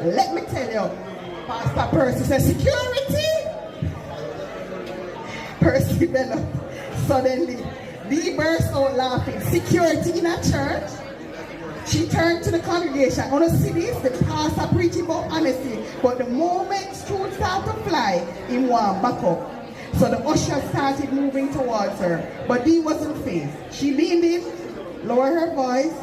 Let me tell you, Pastor Percy said, security! Percy Bella suddenly, Dee burst out laughing. Security in a church? She turned to the congregation. I want to see this, the pastor preaching about honesty, but the moment truth started to fly, he went back up. So the usher started moving towards her, but Dee wasn't phased. She leaned in, lowered her voice,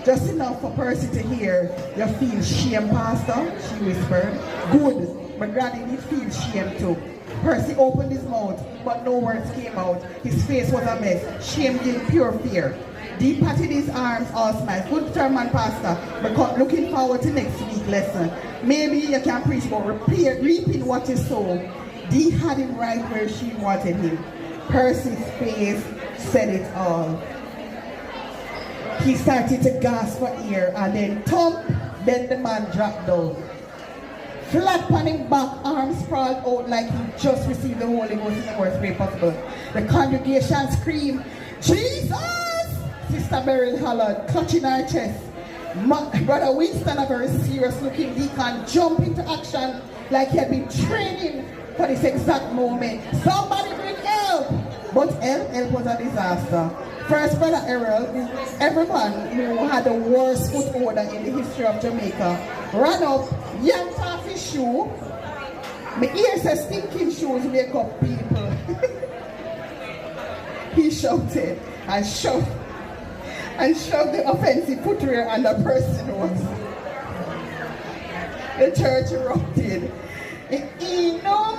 just enough for Percy to hear. You feel shame, Pastor? She whispered. Good, but Granny did feel shame too. Percy opened his mouth, but no words came out. His face was a mess. Shame gave pure fear. Dee patted his arms, all smiles. Good sermon, Pastor, but looking forward to next week's lesson. Maybe you can preach about reaping what you sow. Dee had him right where she wanted him. Percy's face said it all. He started to gasp for air, and then thump, then the man dropped down. Flat on his back, arms sprawled out like he just received the Holy Ghost in the worst way possible. The congregation screamed, Jesus! Sister Beryl hollered, clutching her chest. Brother Winston, a very serious-looking deacon, jumped into action like he had been training for this exact moment. Somebody bring help! But help was a disaster. First, Brother Errol, everyone who had the worst foot odor in the history of Jamaica, ran up, yanked off his shoe. My ear says stinking shoes wake up people. He shouted and shoved the offensive footwear on the person's nose. The church erupted. No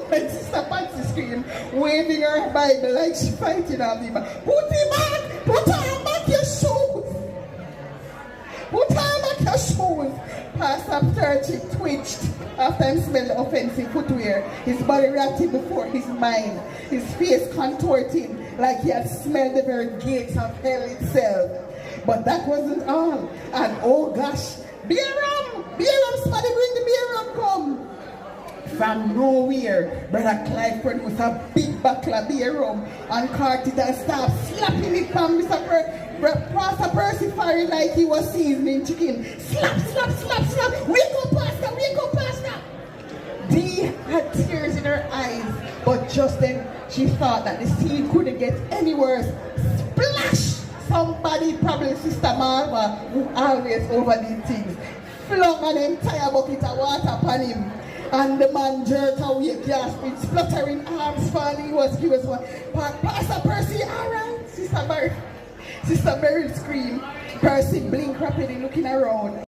man, Sister Patsy screamed, waving her Bible like she fighting off the man. Put him back! Put on back your shoes! Put on back your shoes! Pastor Percy twitched after he smelled the offensive footwear. His body reacted before his mind, his face contorting like he had smelled the very gates of hell itself. But that wasn't all. And oh gosh, beer rum! Beer rum! Somebody bring the beer rum, come! From nowhere, Brother Clive produced a big bottle of beer rum and carted it and started slapping it from Pastor Percy firing like he was seasoning chicken. Slap, slap, slap, slap! Wake up, Pastor! Wake up, Pastor! Dee had tears in her eyes, but just then she thought that the scene couldn't get any worse. Splash! Somebody, probably Sister Marva, who always overdid things, flung an entire bucket of water upon him. And the man jerked away, gasping, spluttering, arms falling. He was one. Pastor Percy, all right? Sister Beryl screamed. Percy blinked rapidly, looking around.